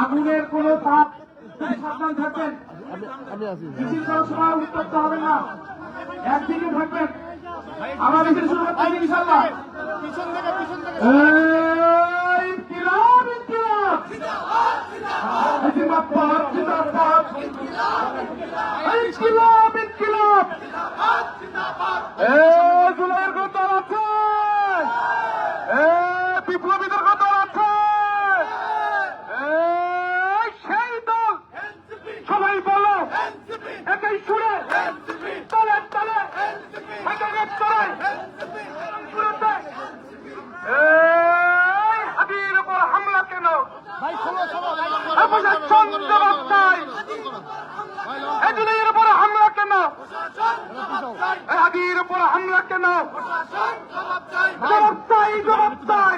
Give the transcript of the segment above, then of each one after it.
আগুনের কোনো তাপ সাবধান থাকবেন। মিছিল করার সময় উত্তপ্ত হবেন না, একদিকে থাকবেন। আমরা মিছিল শুরু করতে পারি ইনশাআল্লাহ। জুলাইয়ের কথা আছে, বিপ্লবীদের কথা আছে, সেই দল সবাই বলো একই সুরে তলে তলে হাবির উপর হামলা কেন? জুলাইয়ের উপর হামলা কেন? হাবির উপর হামলা কেন? জবাব চাই, জবাব চাই।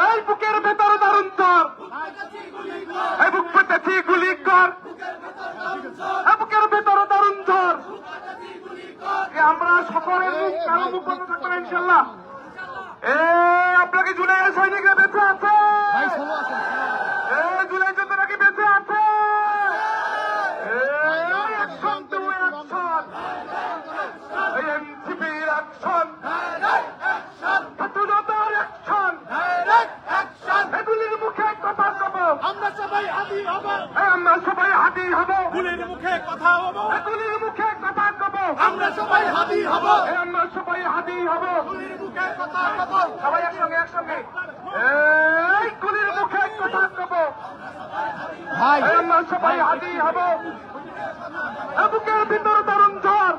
এই বুকের ভেতর দারুণ ঝড়, এই বুক পেতেছি গুলি কর, বুকের ভেতর দারুণ ঝড়। আমরা সকলের মুখ কারো মুখ বন্ধ থাকবো না ইনশাল্লাহ। আপনাকে জুলাইয়ের সৈনিকরা বেঁচে আছে, জুলাই যত নাকি বেঁচে আছে। এনসিপির অ্যাকশন, ছাত্রজনতার অ্যাকশন, এগুলির মুখে কথা কব, আমরা সবাই হাদি হব, আমরা সবাই হাদি হব, গুলির মুখে কথা হব, এগুলির মুখে কথা কব, আমরা সবাই হাদি হব, আমরা সবাই হাদি হব, গুলির মুখে কথা কব, সবাই একসঙ্গে একসঙ্গে এই গুলির মুখে কথা কব, ভাই আমরা সবাই হাদি হব। বুকের ভিতর দারুণ ঝড়,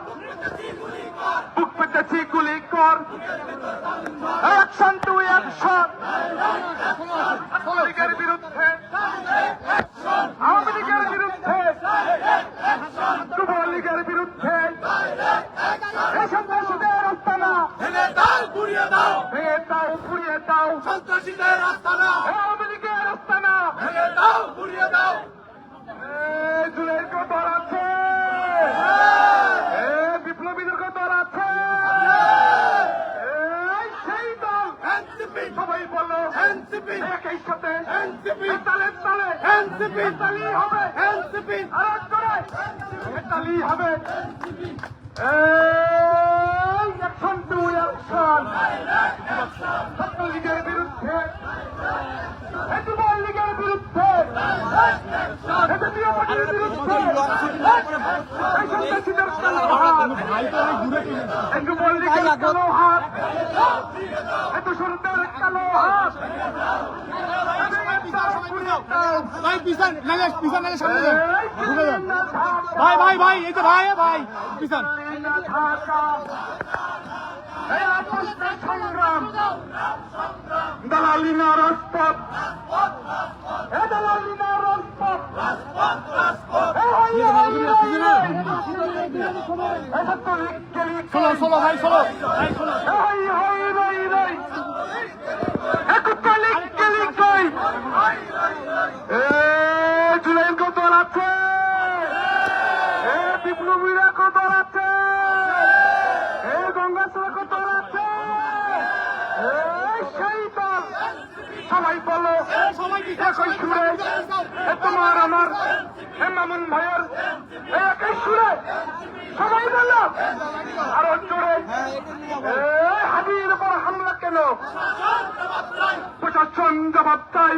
বুক পেতেছি গুলি কর, অ্যাকশন টু অ্যাকশন। আওয়ামী লীগের বিরুদ্ধে, আওয়ামী লীগের বিরুদ্ধে, যুব লীগের বিরুদ্ধে, এই সন্ত্রাসীদের আস্তানা ভেঙে দাও, গুড়িয়ে দাও, ভেঙে দাও, গুড়িয়ে দাও, সন্ত্রাসীদের আস্তানা, আওয়ামী লীগের আস্তানা ভেঙে দাও, গুড়িয়ে দাও। জুলাইয়ের কদর আছে, বিপ্লবীদের কদর আছে, সেই দল এনসিপি, সবাই বলো এনসিপি, একই সাথে এনসিপি, তালে তালে এনসিপি, তালি হবে এনসিপি, আর করে তালি হবে। অ্যাকশন টু অ্যাকশন, ছাত্রলীগের বিরুদ্ধে, যুব লীগের বিরুদ্ধে, কালো হাত, এত সুন্দর কালো হাত। ভাই পিছন নালে সামনে যান, ভাই ভাই ভাই এই তো ভাই ভাই পিছন। সংগ্রাম দালালি না রাজপথ, দালালি না রাজপথ, ষোলো ষোলো ভাই ষোলো জুলাইয়ের কদর আছে, বিপ্লবীরা কদর আছে, গঙ্গাসরা কদর আছে, সেই দল সবাই বলো একই সুরে, তোমার আমার মামুন ভাইয়ের একই সুরে সবাই বলো, আরো জোরে। হাদির উপর হামলা কেন? প্রশাসন জবাব চাই।